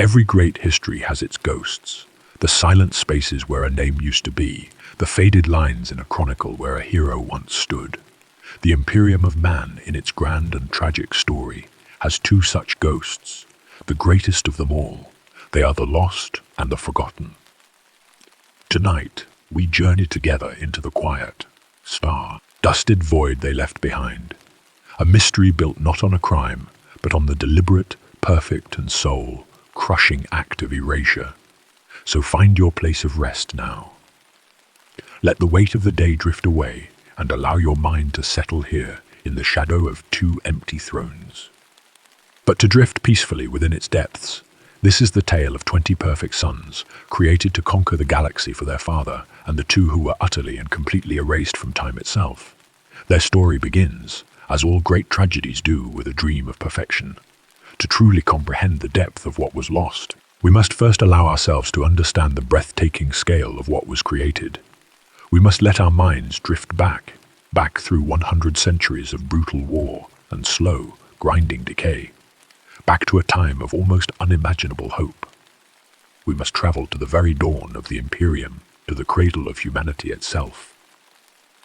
Every great history has its ghosts, the silent spaces where a name used to be, the faded lines in a chronicle where a hero once stood. The Imperium of man, in its grand and tragic story, has two such ghosts, the greatest of them all. They are the lost and the forgotten. Tonight, we journey together into the quiet, star-dusted void they left behind. A mystery built not on a crime, but on the deliberate, perfect and soul-crushing act of erasure. So find your place of rest now. Let the weight of the day drift away and allow your mind to settle here in the shadow of two empty thrones. But to drift peacefully within its depths, this is the tale of 20 perfect sons, created to conquer the galaxy for their father, and the two who were utterly and completely erased from time itself. Their story begins, as all great tragedies do, with a dream of perfection. To truly comprehend the depth of what was lost, we must first allow ourselves to understand the breathtaking scale of what was created. We must let our minds drift back through 100 centuries of brutal war and slow, grinding decay, back to a time of almost unimaginable hope. We must travel to the very dawn of the Imperium, to the cradle of humanity itself.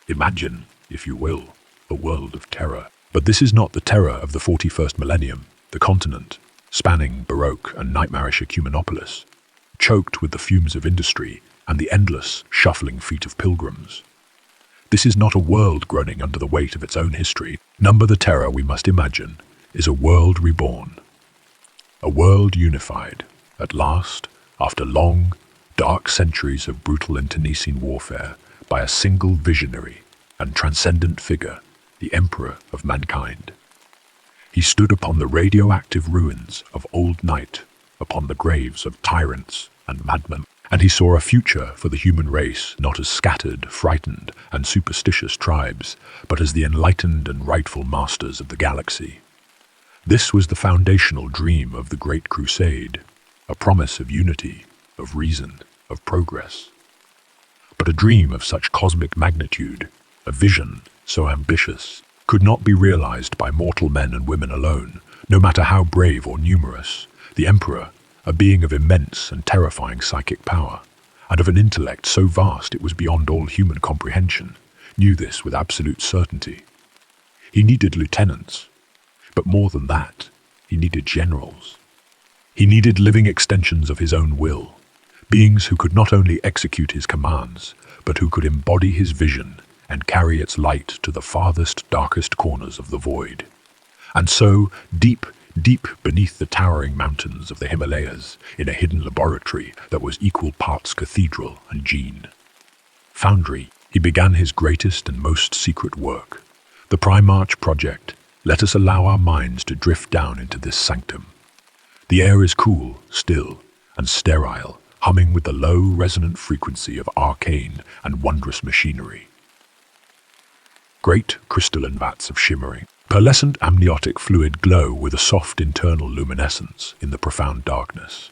Imagine, if you will, a world of terror. But this is not the terror of the 41st millennium, the continent, spanning Baroque and nightmarish ecumenopolis, choked with the fumes of industry and the endless, shuffling feet of pilgrims. This is not a world groaning under the weight of its own history. The terror we must imagine is a world reborn. A world unified, at last, after long, dark centuries of brutal internecine warfare, by a single visionary and transcendent figure, the Emperor of mankind. He stood upon the radioactive ruins of old night, upon the graves of tyrants and madmen, and he saw a future for the human race not as scattered, frightened, and superstitious tribes, but as the enlightened and rightful masters of the galaxy. This was the foundational dream of the Great Crusade, a promise of unity, of reason, of progress. But a dream of such cosmic magnitude, a vision so ambitious, could not be realized by mortal men and women alone, no matter how brave or numerous. The Emperor, a being of immense and terrifying psychic power, and of an intellect so vast it was beyond all human comprehension, knew this with absolute certainty. He needed lieutenants, but more than that, he needed generals. He needed living extensions of his own will, beings who could not only execute his commands, but who could embody his vision and carry its light to the farthest, darkest corners of the void. And so, deep beneath the towering mountains of the Himalayas, in a hidden laboratory that was equal parts cathedral and gene foundry, he began his greatest and most secret work. The Primarch project. Let us allow our minds to drift down into this sanctum. The air is cool, still, and sterile, humming with the low, resonant frequency of arcane and wondrous machinery. Great crystalline vats of shimmering, pearlescent amniotic fluid glow with a soft internal luminescence in the profound darkness.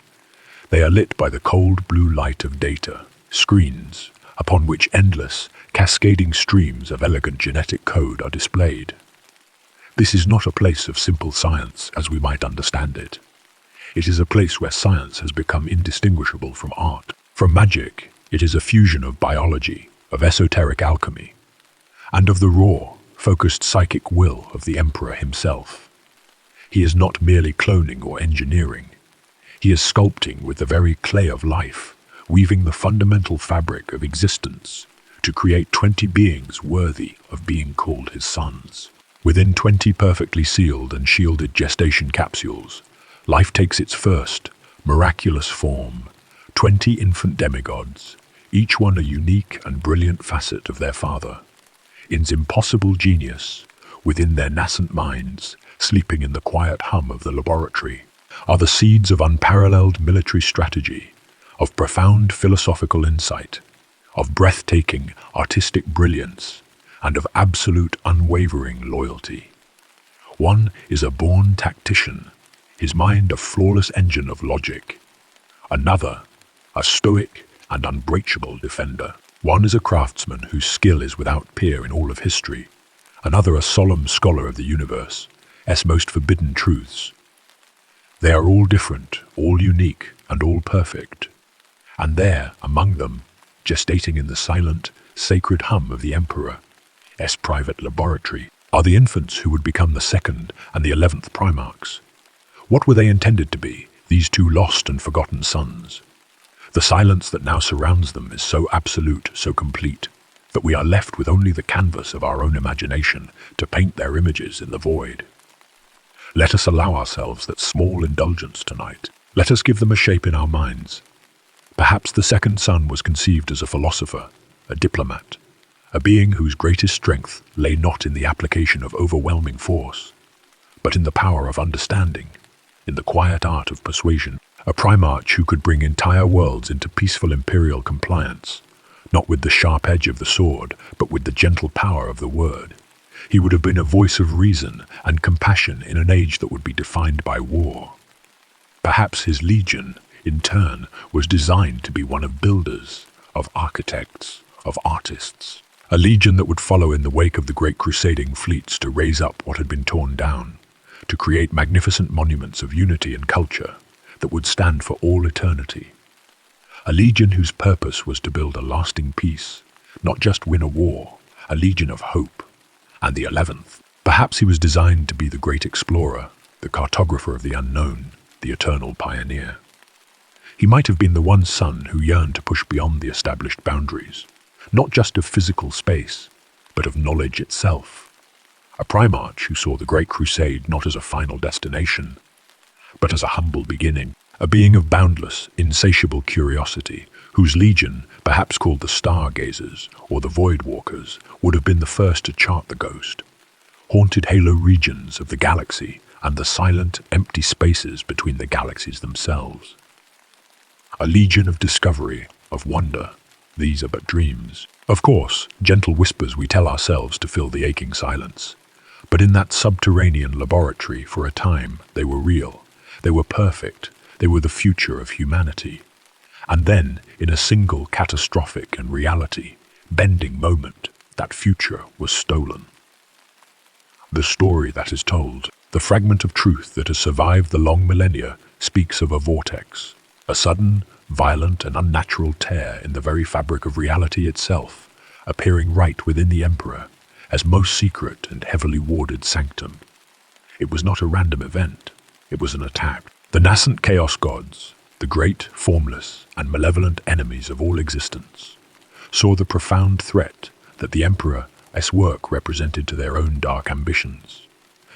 They are lit by the cold blue light of data, screens, upon which endless, cascading streams of elegant genetic code are displayed. This is not a place of simple science as we might understand it. It is a place where science has become indistinguishable from art. From magic, it is a fusion of biology, of esoteric alchemy, and of the raw, focused psychic will of the Emperor himself. He is not merely cloning or engineering. He is sculpting with the very clay of life, weaving the fundamental fabric of existence to create 20 beings worthy of being called his sons. Within 20 perfectly sealed and shielded gestation capsules, life takes its first, miraculous form. 20 infant demigods, each one a unique and brilliant facet of their father. In's impossible genius, within their nascent minds, sleeping in the quiet hum of the laboratory, are the seeds of unparalleled military strategy, of profound philosophical insight, of breathtaking artistic brilliance, and of absolute unwavering loyalty. One is a born tactician, his mind a flawless engine of logic. Another, a stoic and unbreachable defender. One is a craftsman whose skill is without peer in all of history. Another a solemn scholar of the universe's most forbidden truths. They are all different, all unique, and all perfect. And there, among them, gestating in the silent, sacred hum of the Emperor's private laboratory, are the infants who would become the 2nd and the 11th Primarchs. What were they intended to be, these two lost and forgotten sons? The silence that now surrounds them is so absolute, so complete, that we are left with only the canvas of our own imagination to paint their images in the void. Let us allow ourselves that small indulgence tonight. Let us give them a shape in our minds. Perhaps the second son was conceived as a philosopher, a diplomat, a being whose greatest strength lay not in the application of overwhelming force, but in the power of understanding, in the quiet art of persuasion, a Primarch who could bring entire worlds into peaceful imperial compliance, not with the sharp edge of the sword, but with the gentle power of the word. He would have been a voice of reason and compassion in an age that would be defined by war. Perhaps his legion, in turn, was designed to be one of builders, of architects, of artists. A legion that would follow in the wake of the great crusading fleets to raise up what had been torn down, to create magnificent monuments of unity and culture that would stand for all eternity. A legion whose purpose was to build a lasting peace, not just win a war, a legion of hope. And the 11th, perhaps he was designed to be the great explorer, the cartographer of the unknown, the eternal pioneer. He might have been the one son who yearned to push beyond the established boundaries, not just of physical space, but of knowledge itself. A Primarch who saw the Great Crusade not as a final destination, but as a humble beginning, a being of boundless, insatiable curiosity, whose legion, perhaps called the Stargazers or the Voidwalkers, would have been the first to chart the ghost, haunted halo regions of the galaxy and the silent, empty spaces between the galaxies themselves. A legion of discovery, of wonder. These are but dreams. Of course, gentle whispers we tell ourselves to fill the aching silence. But in that subterranean laboratory, for a time, they were real. They were perfect. They were the future of humanity. And then, in a single catastrophic and reality-bending moment, that future was stolen. The story that is told, the fragment of truth that has survived the long millennia, speaks of a vortex, a sudden, violent and unnatural tear in the very fabric of reality itself, appearing right within the Emperor, as most secret and heavily warded sanctum. It was not a random event, it was an attack. The nascent chaos gods, the great, formless, and malevolent enemies of all existence, saw the profound threat that the Emperor's work represented to their own dark ambitions.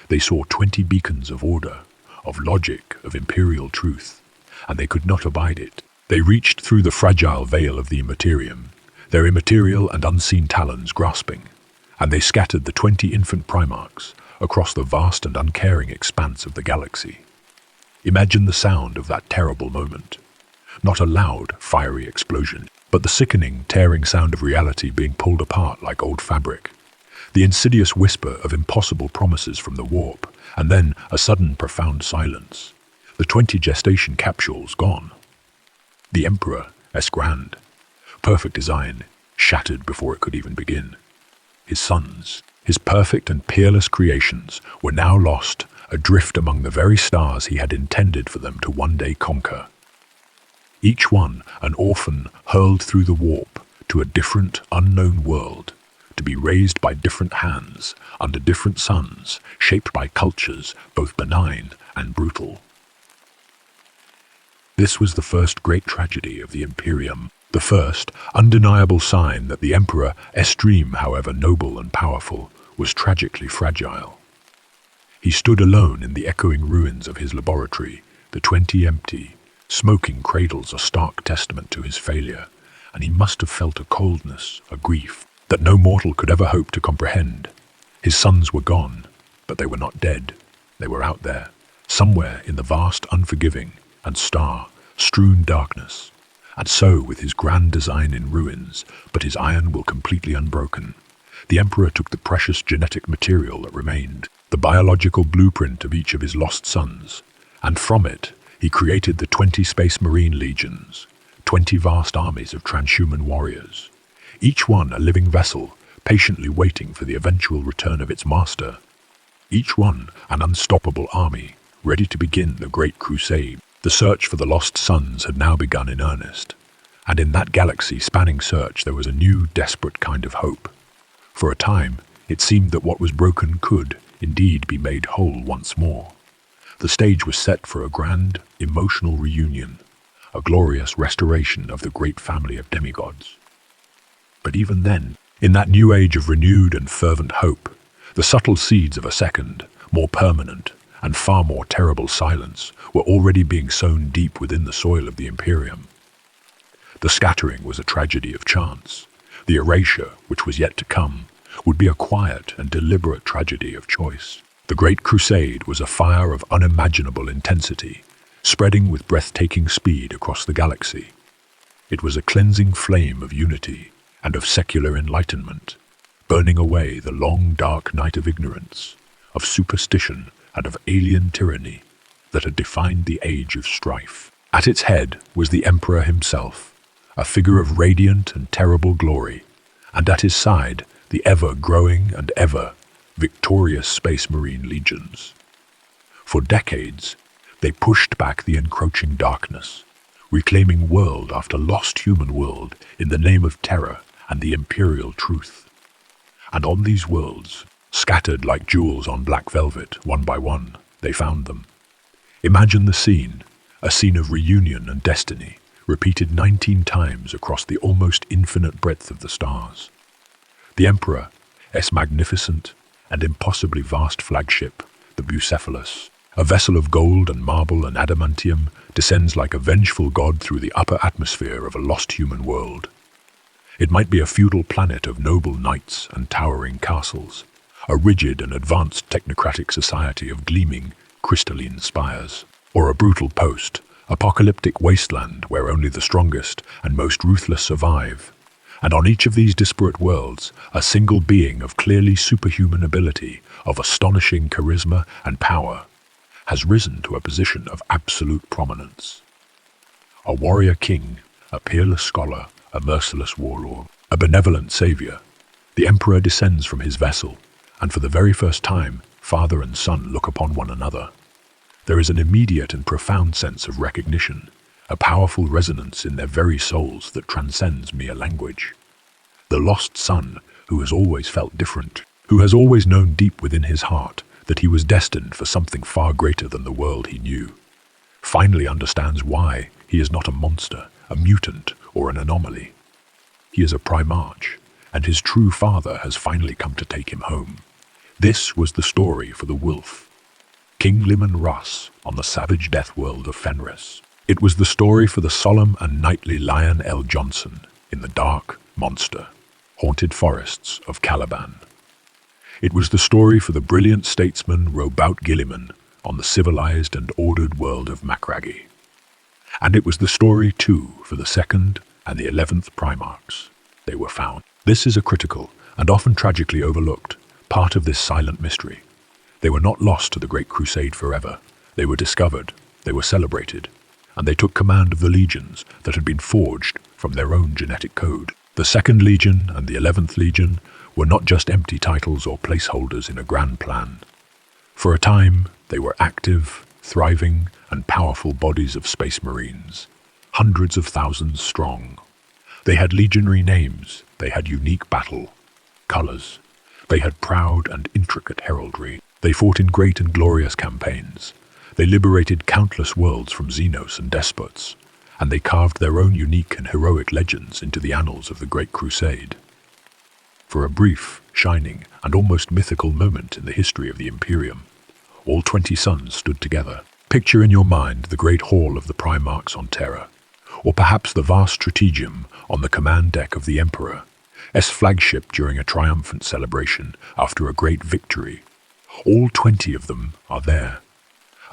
They saw 20 beacons of order, of logic, of imperial truth, and they could not abide it. They reached through the fragile veil of the immaterium, their immaterial and unseen talons grasping, and they scattered the 20 infant Primarchs across the vast and uncaring expanse of the galaxy. Imagine the sound of that terrible moment. Not a loud, fiery explosion, but the sickening, tearing sound of reality being pulled apart like old fabric. The insidious whisper of impossible promises from the warp, and then a sudden profound silence. The 20 gestation capsules gone. The Emperor's grand, perfect design, shattered before it could even begin. His sons, his perfect and peerless creations, were now lost, adrift among the very stars he had intended for them to one day conquer. Each one an orphan hurled through the warp to a different, unknown world, to be raised by different hands, under different suns, shaped by cultures both benign and brutal. This was the first great tragedy of the Imperium, the first undeniable sign that the Emperor's dream, however noble and powerful, was tragically fragile. He stood alone in the echoing ruins of his laboratory, the 20 empty, smoking cradles a stark testament to his failure, and he must have felt a coldness, a grief, that no mortal could ever hope to comprehend. His sons were gone, but they were not dead. They were out there, somewhere in the vast, unforgiving, and star-strewn darkness. And so, with his grand design in ruins, but his iron will completely unbroken, the Emperor took the precious genetic material that remained, the biological blueprint of each of his lost sons, and from it, he created the 20 Space Marine legions, 20 vast armies of transhuman warriors, each one a living vessel, patiently waiting for the eventual return of its master. Each one an unstoppable army, ready to begin the Great Crusade. The search for the lost sons had now begun in earnest, and in that galaxy-spanning search there was a new, desperate kind of hope. For a time, it seemed that what was broken could, indeed, be made whole once more. The stage was set for a grand, emotional reunion, a glorious restoration of the great family of demigods. But even then, in that new age of renewed and fervent hope, the subtle seeds of a second, more permanent, and far more terrible silence were already being sown deep within the soil of the Imperium. The scattering was a tragedy of chance. The erasure, which was yet to come, would be a quiet and deliberate tragedy of choice. The Great Crusade was a fire of unimaginable intensity, spreading with breathtaking speed across the galaxy. It was a cleansing flame of unity and of secular enlightenment, burning away the long dark night of ignorance, of superstition and of alien tyranny that had defined the age of strife. At its head was the Emperor himself, a figure of radiant and terrible glory, and at his side the ever-growing and ever-victorious Space Marine legions. For decades, they pushed back the encroaching darkness, reclaiming world after lost human world in the name of terror and the Imperial truth. And on these worlds, scattered like jewels on black velvet, one by one, they found them. Imagine the scene, a scene of reunion and destiny, repeated 19 times across the almost infinite breadth of the stars. The Emperor's magnificent and impossibly vast flagship, the Bucephalus, a vessel of gold and marble and adamantium, descends like a vengeful god through the upper atmosphere of a lost human world. It might be a feudal planet of noble knights and towering castles, a rigid and advanced technocratic society of gleaming, crystalline spires, or a brutal post-apocalyptic wasteland where only the strongest and most ruthless survive. And on each of these disparate worlds, a single being of clearly superhuman ability, of astonishing charisma and power, has risen to a position of absolute prominence. A warrior king, a peerless scholar, a merciless warlord, a benevolent savior, the Emperor descends from his vessel, and for the very first time, father and son look upon one another. There is an immediate and profound sense of recognition, a powerful resonance in their very souls that transcends mere language. The lost son, who has always felt different, who has always known deep within his heart that he was destined for something far greater than the world he knew, finally understands why he is not a monster, a mutant, or an anomaly. He is a Primarch, and his true father has finally come to take him home. This was the story for the wolf, King Liman Russ, on the savage death world of Fenris. It was the story for the solemn and knightly Lion L. Johnson in the dark, monster, haunted forests of Caliban. It was the story for the brilliant statesman Robout Gilliman on the civilized and ordered world of Macragge. And it was the story, too, for the 2nd and the 11th Primarchs. They were found. This is a critical, and often tragically overlooked, part of this silent mystery. They were not lost to the Great Crusade forever. They were discovered, they were celebrated, and they took command of the legions that had been forged from their own genetic code. The 2nd Legion and the 11th Legion were not just empty titles or placeholders in a grand plan. For a time, they were active, thriving, and powerful bodies of Space Marines, hundreds of thousands strong. They had legionary names, they had unique battle colors, they had proud and intricate heraldry. They fought in great and glorious campaigns. They liberated countless worlds from Xenos and despots, and they carved their own unique and heroic legends into the annals of the Great Crusade. For a brief, shining, and almost mythical moment in the history of the Imperium, all 20 sons stood together. Picture in your mind the great hall of the Primarchs on Terra, or perhaps the vast strategium on the command deck of the Emperor's flagship during a triumphant celebration after a great victory. All 20 of them are there,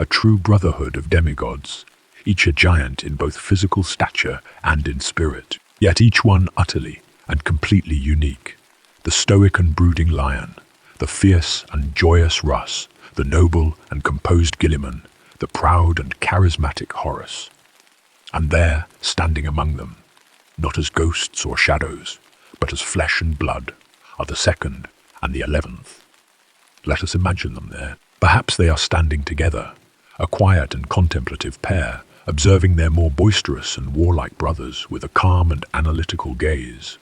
a true brotherhood of demigods, each a giant in both physical stature and in spirit, yet each one utterly and completely unique. The stoic and brooding Lion, the fierce and joyous Russ, the noble and composed Gilliman, the proud and charismatic Horus. And there, standing among them, not as ghosts or shadows, but as flesh and blood, are the 2nd and the 11th. Let us imagine them there. Perhaps they are standing together, a quiet and contemplative pair, observing their more boisterous and warlike brothers with a calm and analytical gaze.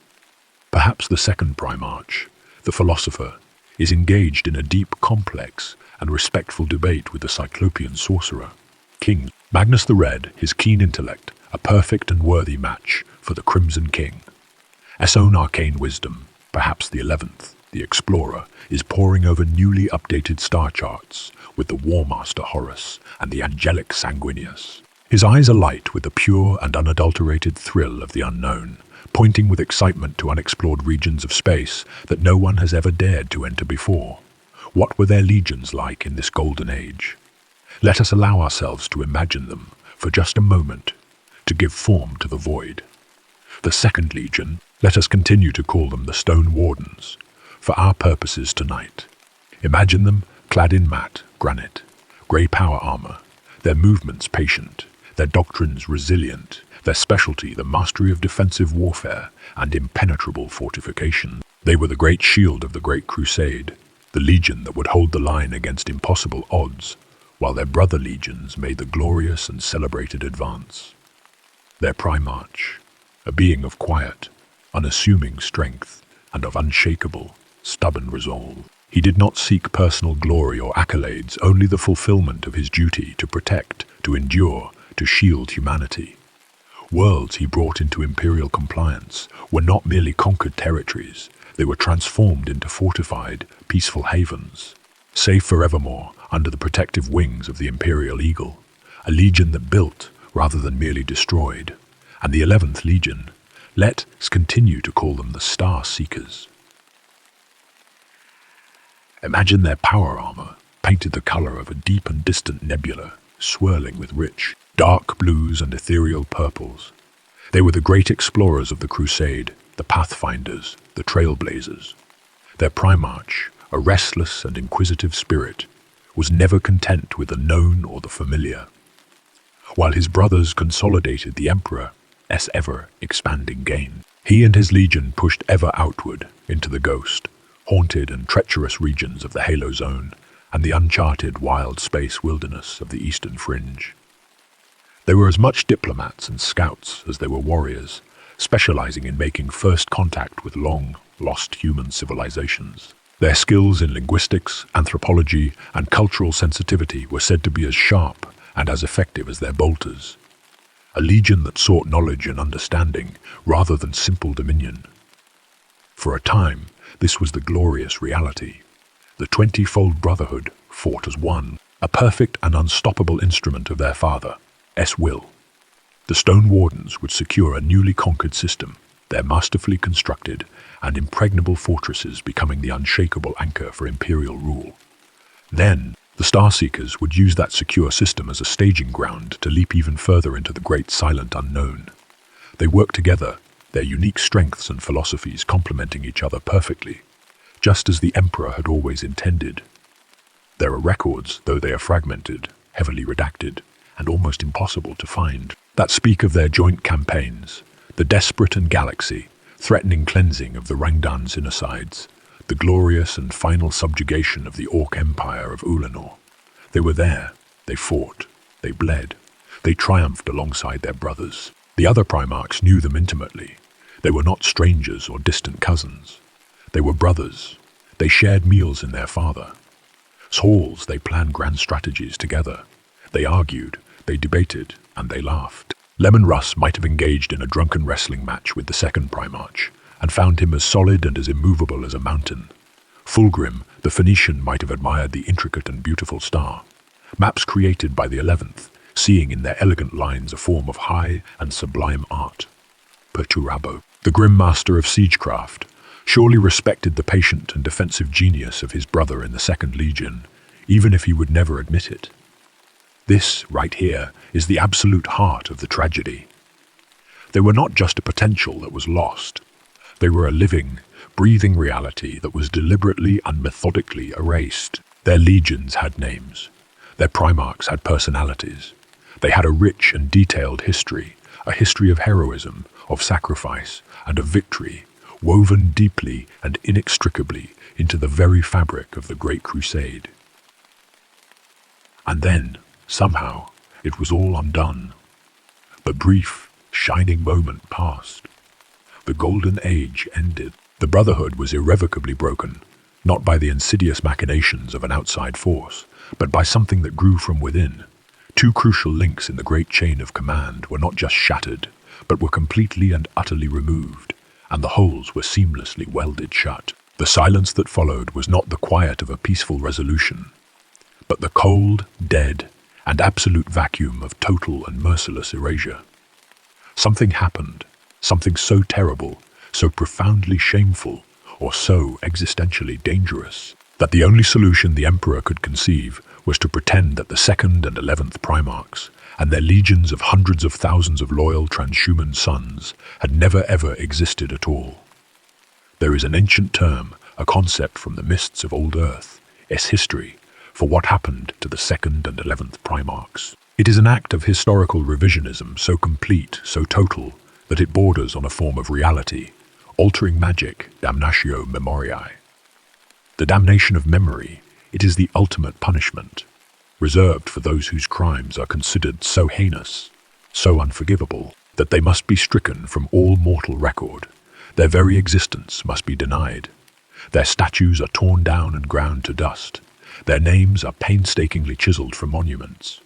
Perhaps the second Primarch, the philosopher, is engaged in a deep, complex, and respectful debate with the Cyclopean sorcerer, King Magnus the Red, his keen intellect, a perfect and worthy match for the Crimson King. S own arcane wisdom, perhaps the 11th, the explorer, is poring over newly updated star charts with the War Master Horus and the angelic Sanguinius. His eyes alight with the pure and unadulterated thrill of the unknown, pointing with excitement to unexplored regions of space that no one has ever dared to enter before. What were their legions like in this golden age? Let us allow ourselves to imagine them for just a moment, to give form to the void. The second legion, let us continue to call them the Stone Wardens, for our purposes tonight. Imagine them clad in matte, granite, grey power armor, their movements patient, their doctrines resilient, their specialty the mastery of defensive warfare and impenetrable fortification. They were the great shield of the Great Crusade, the legion that would hold the line against impossible odds, while their brother legions made the glorious and celebrated advance. Their Primarch, a being of quiet, unassuming strength and of unshakable, stubborn resolve. He did not seek personal glory or accolades, only the fulfillment of his duty to protect, to endure, to shield humanity. Worlds he brought into Imperial compliance were not merely conquered territories, they were transformed into fortified, peaceful havens, safe forevermore under the protective wings of the Imperial Eagle, a legion that built rather than merely destroyed. And the 11th Legion, let us continue to call them the Star Seekers. Imagine their power armor, painted the color of a deep and distant nebula, swirling with rich, dark blues and ethereal purples. They were the great explorers of the Crusade, the pathfinders, the trailblazers. Their Primarch, a restless and inquisitive spirit, was never content with the known or the familiar. While his brothers consolidated the Emperor's ever-expanding gain, he and his legion pushed ever outward into the ghost, haunted and treacherous regions of the Halo Zone and the uncharted wild space wilderness of the Eastern Fringe. They were as much diplomats and scouts as they were warriors, specializing in making first contact with long-lost human civilizations. Their skills in linguistics, anthropology, and cultural sensitivity were said to be as sharp and as effective as their bolters. A legion that sought knowledge and understanding rather than simple dominion. For a time, this was the glorious reality. The 20-fold brotherhood fought as one, a perfect and unstoppable instrument of their father's will. The Stone Wardens would secure a newly conquered system, their masterfully constructed and impregnable fortresses becoming the unshakable anchor for Imperial rule. Then, the Starseekers would use that secure system as a staging ground to leap even further into the great silent unknown. They worked together, their unique strengths and philosophies complementing each other perfectly, just as the Emperor had always intended. There are records, though they are fragmented, heavily redacted, and almost impossible to find, that speak of their joint campaigns, the desperate and galaxy, threatening cleansing of the Rangdan's inner sides, the glorious and final subjugation of the Orc Empire of Ulanor. They were there, they fought, they bled, they triumphed alongside their brothers. The other Primarchs knew them intimately. They were not strangers or distant cousins. They were brothers. They shared meals in their father's halls. They planned grand strategies together. They argued, they debated, and they laughed. Lemon Russ might have engaged in a drunken wrestling match with the second Primarch, and found him as solid and as immovable as a mountain. Fulgrim, the Phoenician, might have admired the intricate and beautiful star. Maps created by the 11th, seeing in their elegant lines a form of high and sublime art. Perturabo, the grim master of siegecraft, surely respected the patient and defensive genius of his brother in the Second Legion, even if he would never admit it. This, right here, is the absolute heart of the tragedy. They were not just a potential that was lost. They were a living, breathing reality that was deliberately and methodically erased. Their legions had names. Their Primarchs had personalities. They had a rich and detailed history, a history of heroism, of sacrifice, and of victory, woven deeply and inextricably into the very fabric of the Great Crusade. And then, Somehow, it was all undone. The brief, shining moment passed. The golden age ended. The Brotherhood was irrevocably broken, not by the insidious machinations of an outside force, but by something that grew from within. Two crucial links in the great chain of command were not just shattered, but were completely and utterly removed, and the holes were seamlessly welded shut. The silence that followed was not the quiet of a peaceful resolution, but the cold, dead, and absolute vacuum of total and merciless erasure. Something happened, something so terrible, so profoundly shameful, or so existentially dangerous, that the only solution the Emperor could conceive was to pretend that the 2nd and 11th Primarchs, and their legions of hundreds of thousands of loyal transhuman sons, had never ever existed at all. There is an ancient term, a concept from the mists of old Earth, history, for what happened to the 2nd and 11th Primarchs. It is an act of historical revisionism so complete, so total, that it borders on a form of reality, altering magic, damnatio memoriae. The damnation of memory, it is the ultimate punishment, reserved for those whose crimes are considered so heinous, so unforgivable, that they must be stricken from all mortal record. Their very existence must be denied. Their statues are torn down and ground to dust. Their names are painstakingly chiseled from monuments.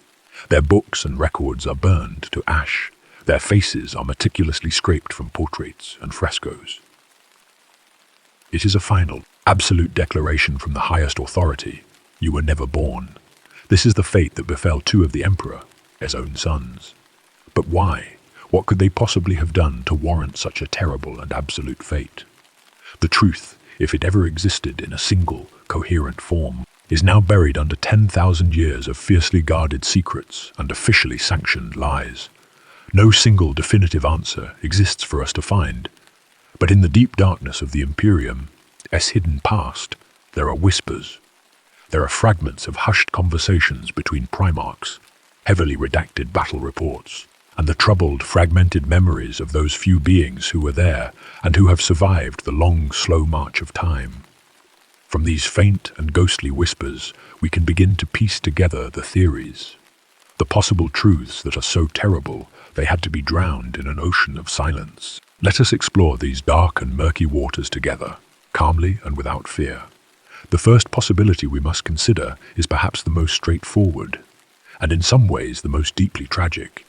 Their books and records are burned to ash. Their faces are meticulously scraped from portraits and frescoes. It is a final, absolute declaration from the highest authority. You were never born. This is the fate that befell two of the Emperor, his own sons. But why? What could they possibly have done to warrant such a terrible and absolute fate? The truth, if it ever existed in a single, coherent form, is now buried under 10,000 years of fiercely guarded secrets and officially sanctioned lies. No single definitive answer exists for us to find, but in the deep darkness of the Imperium's hidden past, there are whispers. There are fragments of hushed conversations between Primarchs, heavily redacted battle reports, and the troubled, fragmented memories of those few beings who were there and who have survived the long, slow march of time. From these faint and ghostly whispers, we can begin to piece together the theories, the possible truths that are so terrible they had to be drowned in an ocean of silence. Let us explore these dark and murky waters together, calmly and without fear. The first possibility we must consider is perhaps the most straightforward, and in some ways the most deeply tragic.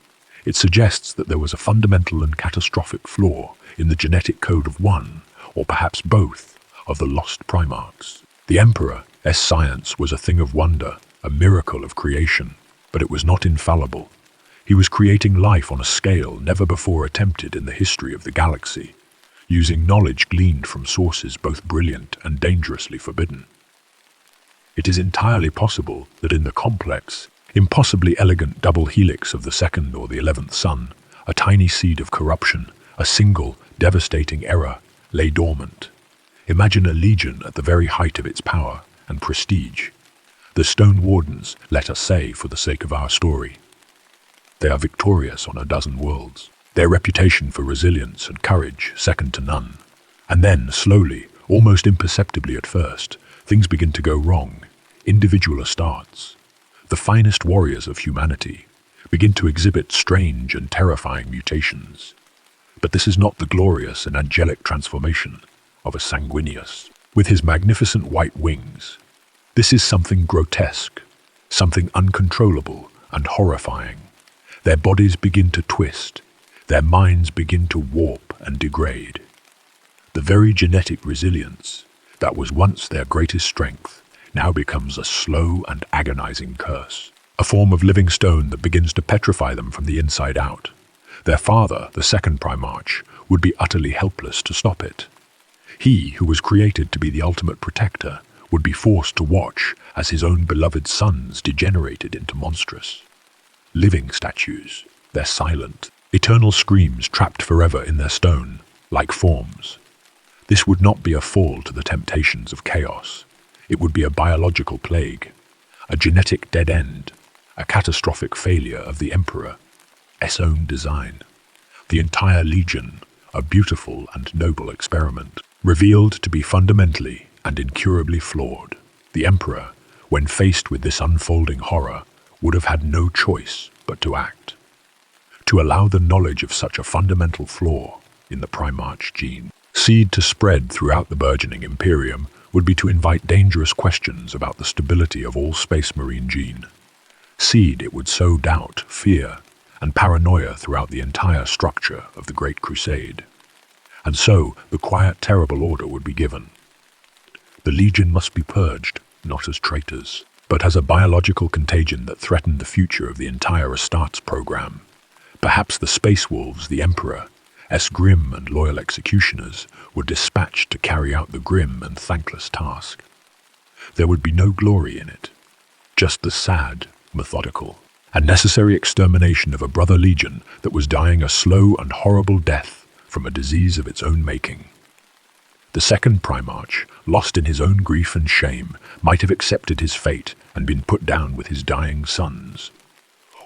It suggests that there was a fundamental and catastrophic flaw in the genetic code of one, or perhaps both, of the Lost Primarchs. The Emperor's science was a thing of wonder, a miracle of creation, but it was not infallible. He was creating life on a scale never before attempted in the history of the galaxy, using knowledge gleaned from sources both brilliant and dangerously forbidden. It is entirely possible that in the complex, impossibly elegant double helix of the 2nd or the 11th Sun, a tiny seed of corruption, a single, devastating error, lay dormant. Imagine a legion at the very height of its power and prestige. The Stone Wardens, let us say for the sake of our story. They are victorious on a dozen worlds, their reputation for resilience and courage second to none. And then, slowly, almost imperceptibly at first, things begin to go wrong. Individual starts. The finest warriors of humanity begin to exhibit strange and terrifying mutations. But this is not the glorious and angelic transformation of a sanguinius with his magnificent white wings. This is something grotesque, something uncontrollable and horrifying. Their bodies begin to twist, their minds begin to warp and degrade. The very genetic resilience that was once their greatest strength now becomes a slow and agonizing curse, a form of living stone that begins to petrify them from the inside out. Their father, the 2nd Primarch, would be utterly helpless to stop it. He, who was created to be the ultimate protector, would be forced to watch as his own beloved sons degenerated into monstrous, living statues, their silent, eternal screams trapped forever in their stone, like forms. This would not be a fall to the temptations of chaos. It would be a biological plague, a genetic dead end, a catastrophic failure of the Emperor's own design. The entire legion, a beautiful and noble experiment, revealed to be fundamentally and incurably flawed. The Emperor, when faced with this unfolding horror, would have had no choice but to act. To allow the knowledge of such a fundamental flaw in the Primarch gene seed to spread throughout the burgeoning Imperium would be to invite dangerous questions about the stability of all Space Marine gene. Seed, it would sow doubt, fear, and paranoia throughout the entire structure of the Great Crusade. And so, the quiet, terrible order would be given. The Legion must be purged, not as traitors, but as a biological contagion that threatened the future of the entire Astartes program. Perhaps the Space Wolves, the Emperor, grim and loyal executioners, were dispatched to carry out the grim and thankless task. There would be no glory in it, just the sad, methodical, and necessary extermination of a brother legion that was dying a slow and horrible death from a disease of its own making. The second Primarch, lost in his own grief and shame, might have accepted his fate and been put down with his dying sons.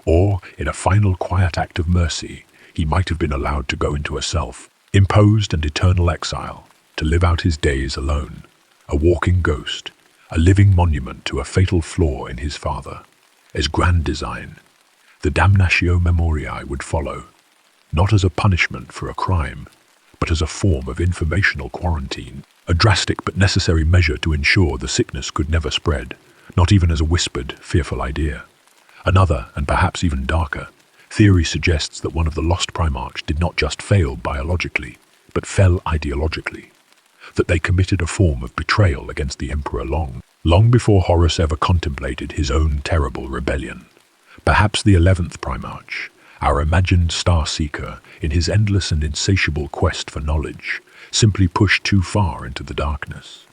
Or, in a final quiet act of mercy, he might have been allowed to go into a self-imposed and eternal exile, to live out his days alone, a walking ghost, a living monument to a fatal flaw in his father. As grand design, the damnatio memoriae would follow, not as a punishment for a crime, but as a form of informational quarantine, a drastic but necessary measure to ensure the sickness could never spread, not even as a whispered, fearful idea. Another, and perhaps even darker, theory suggests that one of the Lost Primarchs did not just fail biologically, but fell ideologically, that they committed a form of betrayal against the Emperor long before Horus ever contemplated his own terrible rebellion. Perhaps the 11th Primarch, our imagined star-seeker, in his endless and insatiable quest for knowledge, simply pushed too far into the darkness.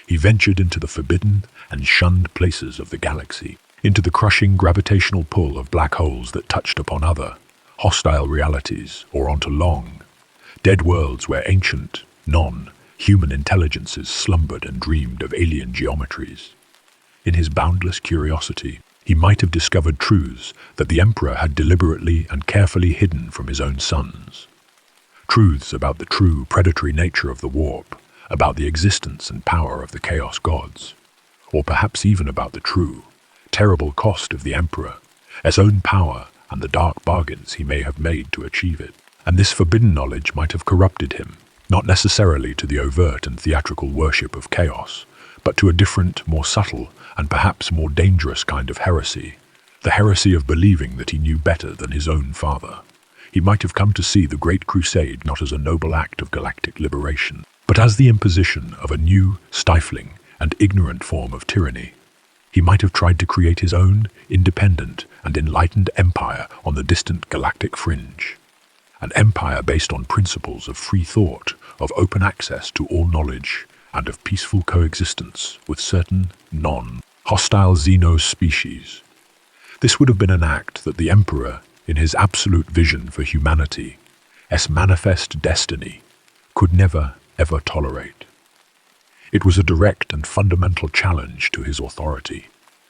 He ventured into the forbidden and shunned places of the galaxy, into the crushing gravitational pull of black holes that touched upon other, hostile realities, or onto long, dead worlds where ancient, non-human intelligences slumbered and dreamed of alien geometries. In his boundless curiosity, he might have discovered truths that the Emperor had deliberately and carefully hidden from his own sons. Truths about the true predatory nature of the warp, about the existence and power of the Chaos Gods, or perhaps even about the true, terrible cost of the Emperor's own power and the dark bargains he may have made to achieve it. And this forbidden knowledge might have corrupted him, not necessarily to the overt and theatrical worship of chaos, but to a different, more subtle, and perhaps more dangerous kind of heresy, the heresy of believing that he knew better than his own father. He might have come to see the Great Crusade not as a noble act of galactic liberation, but as the imposition of a new, stifling, and ignorant form of tyranny. He might have tried to create his own independent and enlightened empire on the distant galactic fringe. An empire based on principles of free thought, of open access to all knowledge, and of peaceful coexistence with certain non-hostile xenos species. This would have been an act that the Emperor, in his absolute vision for humanity's manifest destiny, could never, ever tolerate. It was a direct and fundamental challenge to his authority,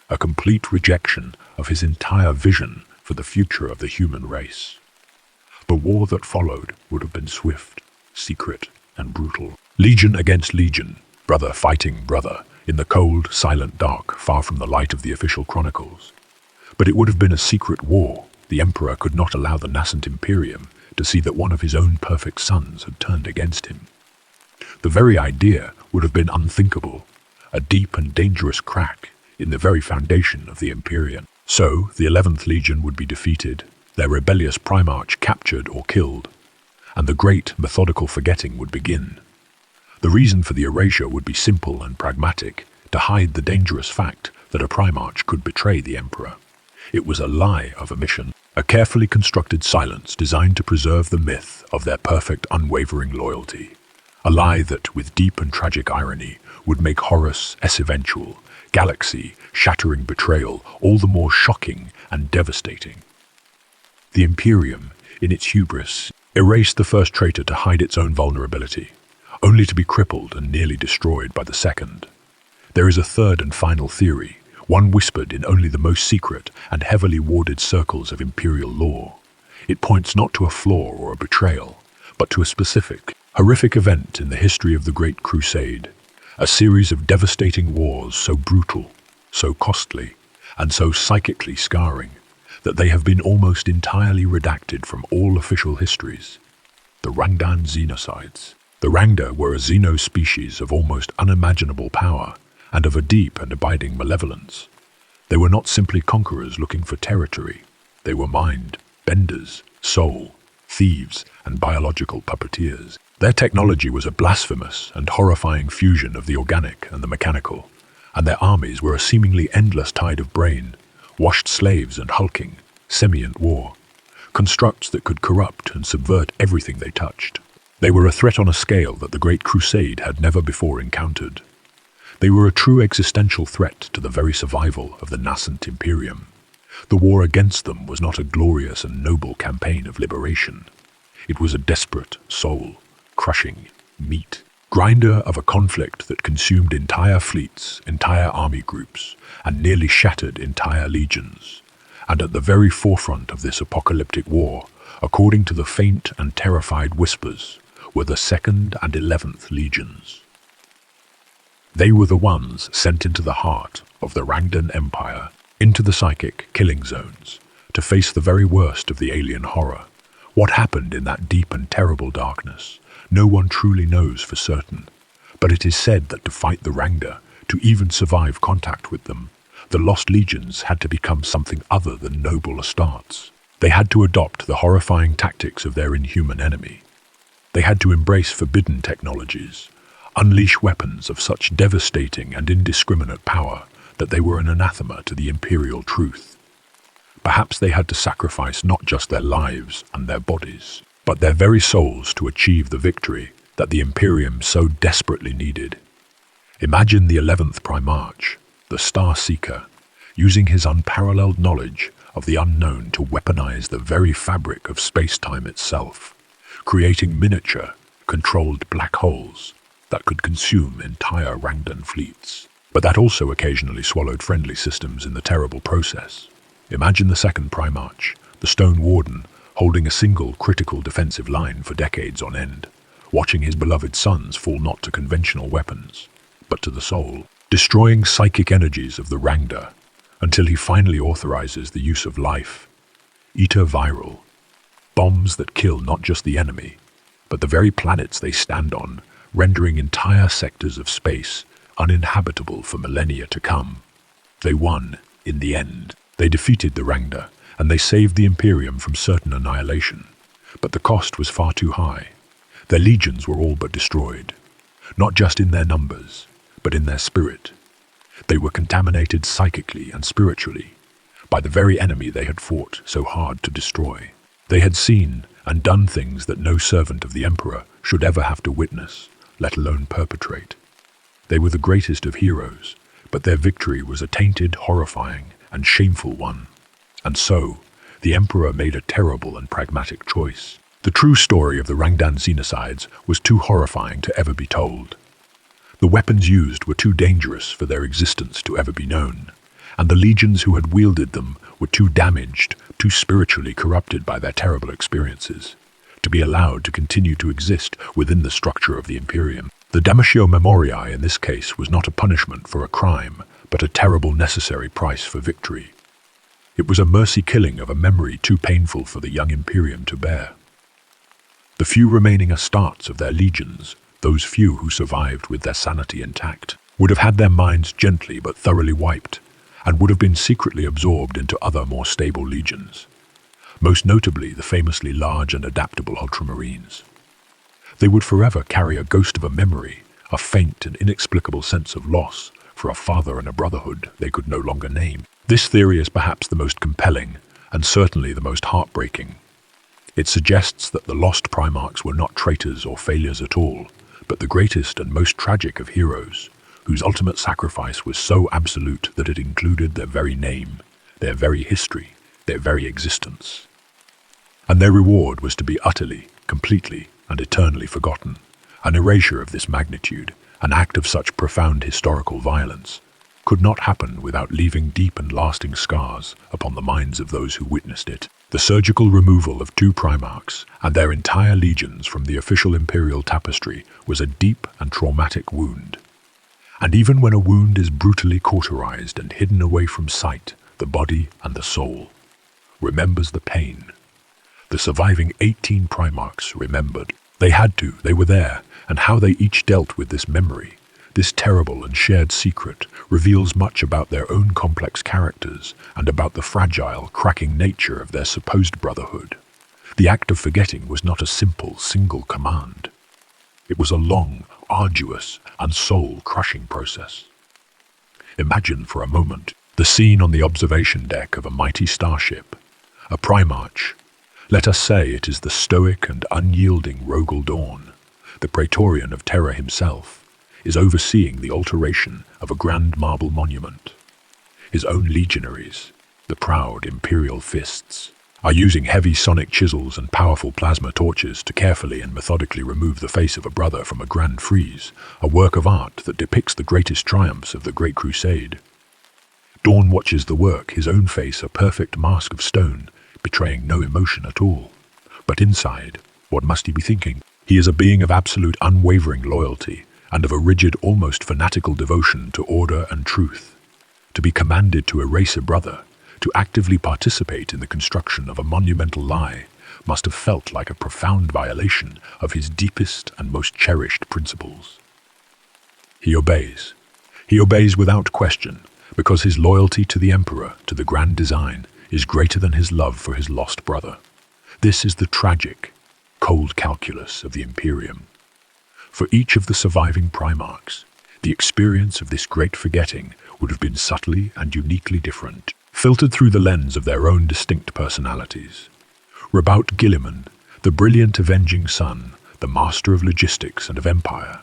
a complete rejection of his entire vision for the future of the human race. The war that followed would have been swift, secret, and brutal. Legion against legion, brother fighting brother, in the cold, silent dark, far from the light of the official chronicles. But it would have been a secret war. The Emperor could not allow the nascent Imperium to see that one of his own perfect sons had turned against him. The very idea would have been unthinkable, a deep and dangerous crack in the very foundation of the Imperium. So, the 11th Legion would be defeated, their rebellious Primarch captured or killed, and the great, methodical forgetting would begin. The reason for the erasure would be simple and pragmatic, to hide the dangerous fact that a Primarch could betray the Emperor. It was a lie of omission, a carefully constructed silence designed to preserve the myth of their perfect, unwavering loyalty. A lie that, with deep and tragic irony, would make Horus' eventual, galaxy-shattering betrayal all the more shocking and devastating. The Imperium, in its hubris, erased the first traitor to hide its own vulnerability, only to be crippled and nearly destroyed by the second. There is a third and final theory, one whispered in only the most secret and heavily warded circles of Imperial lore. It points not to a flaw or a betrayal, but to a specific, horrific event in the history of the Great Crusade, a series of devastating wars so brutal, so costly, and so psychically scarring that they have been almost entirely redacted from all official histories. The Rangdan Xenocides. The Rangda were a xeno-species of almost unimaginable power and of a deep and abiding malevolence. They were not simply conquerors looking for territory. They were mind, benders, soul, thieves, and biological puppeteers. Their technology was a blasphemous and horrifying fusion of the organic and the mechanical, and their armies were a seemingly endless tide of brain, washed slaves and hulking, sentient war, constructs that could corrupt and subvert everything they touched. They were a threat on a scale that the Great Crusade had never before encountered. They were a true existential threat to the very survival of the nascent Imperium. The war against them was not a glorious and noble campaign of liberation. It was a desperate, soul-crushing meat grinder of a conflict that consumed entire fleets, entire army groups, and nearly shattered entire legions. And at the very forefront of this apocalyptic war, according to the faint and terrified whispers, were the 2nd and 11th Legions. They were the ones sent into the heart of the Rangdan Empire, into the psychic killing zones, to face the very worst of the alien horror. What happened in that deep and terrible darkness, no one truly knows for certain, but it is said that to fight the Rangda, to even survive contact with them, the Lost Legions had to become something other than noble Astartes. They had to adopt the horrifying tactics of their inhuman enemy. They had to embrace forbidden technologies, unleash weapons of such devastating and indiscriminate power that they were an anathema to the Imperial truth. Perhaps they had to sacrifice not just their lives and their bodies, but their very souls to achieve the victory that the Imperium so desperately needed. Imagine the 11th Primarch, the Star Seeker, using his unparalleled knowledge of the unknown to weaponize the very fabric of space-time itself, creating miniature, controlled black holes that could consume entire Rangdan fleets, but that also occasionally swallowed friendly systems in the terrible process. Imagine the 2nd Primarch, the Stone Warden, holding a single critical defensive line for decades on end, watching his beloved sons fall not to conventional weapons, but to the soul, destroying psychic energies of the Rangda until he finally authorizes the use of life, viral, bombs that kill not just the enemy, but the very planets they stand on, rendering entire sectors of space uninhabitable for millennia to come. They won, in the end. They defeated the Rangda, and they saved the Imperium from certain annihilation. But the cost was far too high. Their legions were all but destroyed, not just in their numbers, but in their spirit. They were contaminated psychically and spiritually by the very enemy they had fought so hard to destroy. They had seen and done things that no servant of the Emperor should ever have to witness, let alone perpetrate. They were the greatest of heroes, but their victory was a tainted, horrifying, and shameful one. And so, the Emperor made a terrible and pragmatic choice. The true story of the Rangdan Xenocides was too horrifying to ever be told. The weapons used were too dangerous for their existence to ever be known, and the legions who had wielded them were too damaged, too spiritually corrupted by their terrible experiences, to be allowed to continue to exist within the structure of the Imperium. The Damatio Memoriae in this case was not a punishment for a crime, but a terrible necessary price for victory. It was a mercy killing of a memory too painful for the young Imperium to bear. The few remaining Astartes of their legions, those few who survived with their sanity intact, would have had their minds gently but thoroughly wiped, and would have been secretly absorbed into other more stable legions, most notably the famously large and adaptable Ultramarines. They would forever carry a ghost of a memory, a faint and inexplicable sense of loss for a father and a brotherhood they could no longer name. This theory is perhaps the most compelling, and certainly the most heartbreaking. It suggests that the Lost Primarchs were not traitors or failures at all, but the greatest and most tragic of heroes, whose ultimate sacrifice was so absolute that it included their very name, their very history, their very existence. And their reward was to be utterly, completely, and eternally forgotten. An erasure of this magnitude, an act of such profound historical violence, could not happen without leaving deep and lasting scars upon the minds of those who witnessed it. The surgical removal of 2 Primarchs and their entire legions from the official Imperial tapestry was a deep and traumatic wound. And even when a wound is brutally cauterized and hidden away from sight, the body and the soul, remembers the pain. The surviving 18 Primarchs remembered. They had to, they were there, and how they each dealt with this memory, this terrible and shared secret, reveals much about their own complex characters and about the fragile, cracking nature of their supposed brotherhood. The act of forgetting was not a simple, single command. It was a long, arduous, and soul-crushing process. Imagine for a moment the scene on the observation deck of a mighty starship, a Primarch. Let us say it is the stoic and unyielding Rogel Dawn, the Praetorian of Terror himself, is overseeing the alteration of a grand marble monument. His own legionaries, the proud Imperial fists, are using heavy sonic chisels and powerful plasma torches to carefully and methodically remove the face of a brother from a grand frieze, a work of art that depicts the greatest triumphs of the Great Crusade. Dawn watches the work, his own face a perfect mask of stone, betraying no emotion at all. But inside, what must he be thinking? He is a being of absolute unwavering loyalty, and of a rigid, almost fanatical devotion to order and truth. To be commanded to erase a brother, to actively participate in the construction of a monumental lie, must have felt like a profound violation of his deepest and most cherished principles. He obeys. He obeys without question, because his loyalty to the Emperor, to the grand design, is greater than his love for his lost brother. This is the tragic, cold calculus of the Imperium. For each of the surviving Primarchs, the experience of this great forgetting would have been subtly and uniquely different, filtered through the lens of their own distinct personalities. Rabaut Guilliman, the brilliant avenging son, the master of logistics and of empire,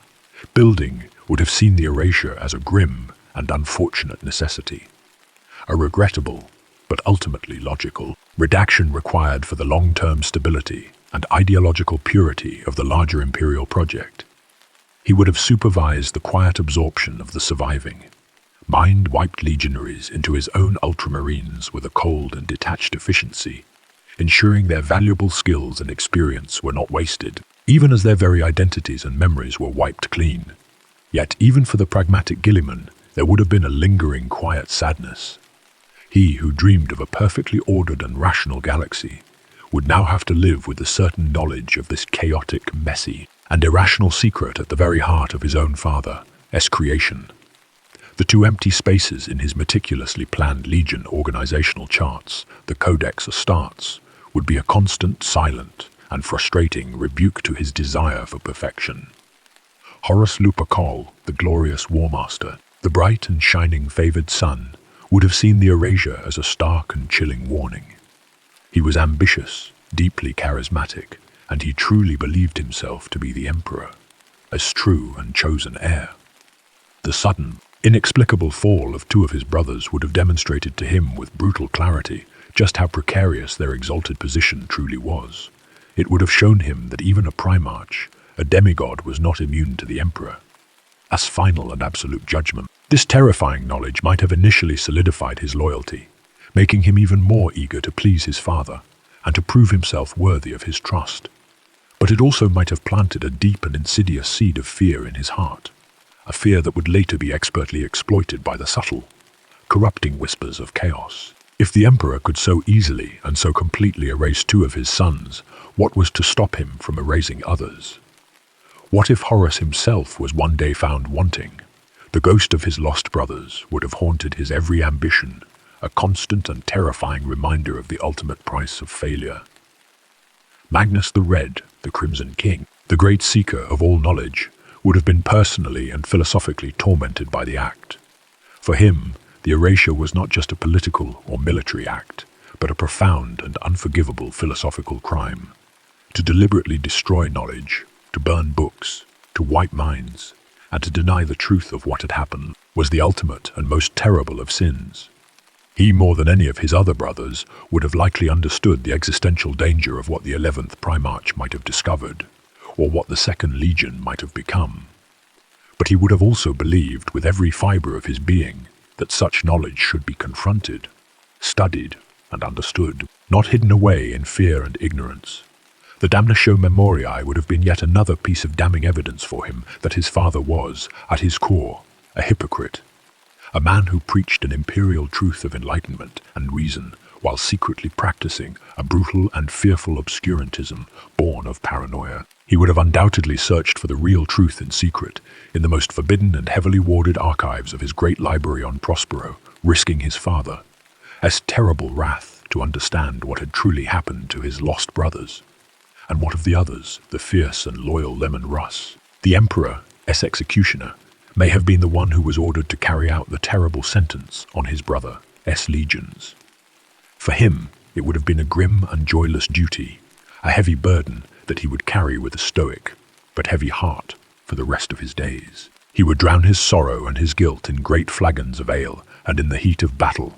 building would have seen the erasure as a grim and unfortunate necessity, a regrettable, but ultimately logical, redaction required for the long-term stability and ideological purity of the larger Imperial project. He would have supervised the quiet absorption of the surviving, mind-wiped legionaries into his own ultramarines with a cold and detached efficiency, ensuring their valuable skills and experience were not wasted, even as their very identities and memories were wiped clean. Yet even for the pragmatic Guilliman, there would have been a lingering quiet sadness. He who dreamed of a perfectly ordered and rational galaxy would now have to live with the certain knowledge of this chaotic, messy, and irrational secret at the very heart of his own father's creation. The two empty spaces in his meticulously planned Legion organizational charts, the Codex Astartes, would be a constant, silent, and frustrating rebuke to his desire for perfection. Horus Lupercal, the glorious War Master, the bright and shining favored son, would have seen the erasure as a stark and chilling warning. He was ambitious, deeply charismatic, and he truly believed himself to be the Emperor, as true and chosen heir. The sudden, inexplicable fall of two of his brothers would have demonstrated to him with brutal clarity just how precarious their exalted position truly was. It would have shown him that even a Primarch, a demigod, was not immune to the Emperor. As final and absolute judgment, this terrifying knowledge might have initially solidified his loyalty, making him even more eager to please his father and to prove himself worthy of his trust. But it also might have planted a deep and insidious seed of fear in his heart, a fear that would later be expertly exploited by the subtle, corrupting whispers of chaos. If the Emperor could so easily and so completely erase two of his sons, what was to stop him from erasing others? What if Horus himself was one day found wanting? The ghost of his lost brothers would have haunted his every ambition, a constant and terrifying reminder of the ultimate price of failure. Magnus the Red, the Crimson King, the great seeker of all knowledge, would have been personally and philosophically tormented by the act. For him, the erasure was not just a political or military act, but a profound and unforgivable philosophical crime. To deliberately destroy knowledge, to burn books, to wipe minds, and to deny the truth of what had happened was the ultimate and most terrible of sins. He, more than any of his other brothers, would have likely understood the existential danger of what the 11th Primarch might have discovered, or what the Second Legion might have become. But he would have also believed with every fiber of his being that such knowledge should be confronted, studied, and understood, not hidden away in fear and ignorance. The Damnatio Memoriae would have been yet another piece of damning evidence for him that his father was, at his core, a hypocrite. a man who preached an imperial truth of enlightenment and reason while secretly practicing a brutal and fearful obscurantism born of paranoia. He would have undoubtedly searched for the real truth in secret, in the most forbidden and heavily warded archives of his great library on Prospero, risking his father's terrible wrath to understand what had truly happened to his lost brothers. And what of the others, the fierce and loyal Lemon Russ? The Emperor's executioner may have been the one who was ordered to carry out the terrible sentence on his brother's legions. For him, it would have been a grim and joyless duty, a heavy burden that he would carry with a stoic but heavy heart for the rest of his days. He would drown his sorrow and his guilt in great flagons of ale and in the heat of battle,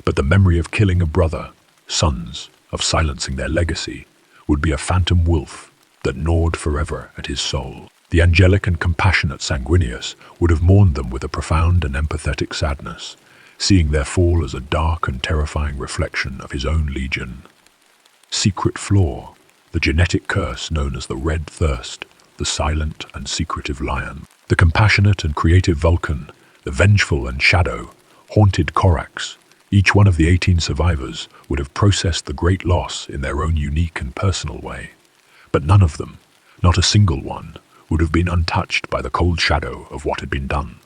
but the memory of killing a brother, sons, of silencing their legacy, would be a phantom wolf that gnawed forever at his soul. The angelic and compassionate Sanguinius would have mourned them with a profound and empathetic sadness, seeing their fall as a dark and terrifying reflection of his own legion. Secret flaw, the genetic curse known as the Red Thirst, the silent and secretive lion. The compassionate and creative Vulcan, the vengeful and shadow, haunted Corax. Each one of the 18 survivors would have processed the great loss in their own unique and personal way. But none of them, not a single one, would have been untouched by the cold shadow of what had been done.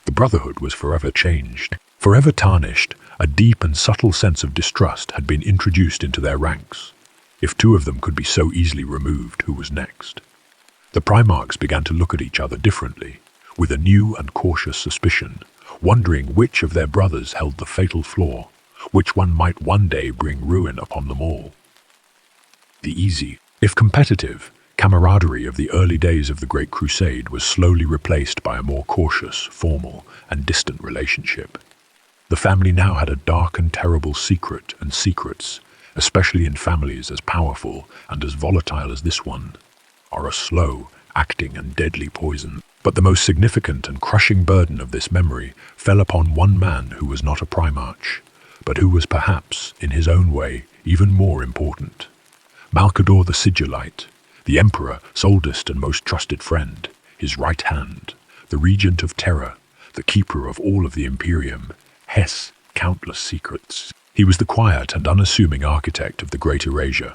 The Brotherhood was forever changed, forever tarnished. A deep and subtle sense of distrust had been introduced into their ranks. If 2 of them could be so easily removed, who was next? The Primarchs began to look at each other differently, with a new and cautious suspicion, wondering which of their brothers held the fatal flaw, which one might one day bring ruin upon them all. The easy, if competitive, camaraderie of the early days of the Great Crusade was slowly replaced by a more cautious, formal, and distant relationship. The family now had a dark and terrible secret and secrets, especially in families as powerful and as volatile as this one, are a slow, acting and deadly poison. But the most significant and crushing burden of this memory fell upon one man who was not a Primarch, but who was perhaps, in his own way, even more important. Malcador the Sigillite, the Emperor's oldest and most trusted friend, his right hand, the Regent of Terror, the keeper of all of the Imperium's countless secrets. He was the quiet and unassuming architect of the Great Erasure.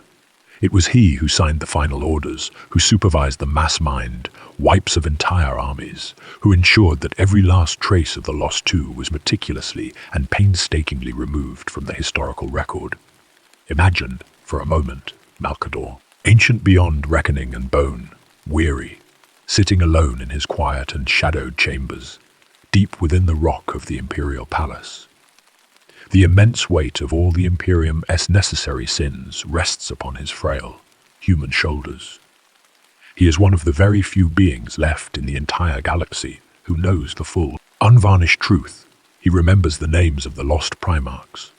It was he who signed the final orders, who supervised the mass mind wipes of entire armies, who ensured that every last trace of the Lost Two was meticulously and painstakingly removed from the historical record. Imagine, for a moment, Malcador, ancient beyond reckoning and bone, weary, sitting alone in his quiet and shadowed chambers, deep within the rock of the Imperial Palace. The immense weight of all the Imperium's necessary sins rests upon his frail, human shoulders. He is one of the very few beings left in the entire galaxy who knows the full, unvarnished truth. He remembers the names of the Lost Primarchs.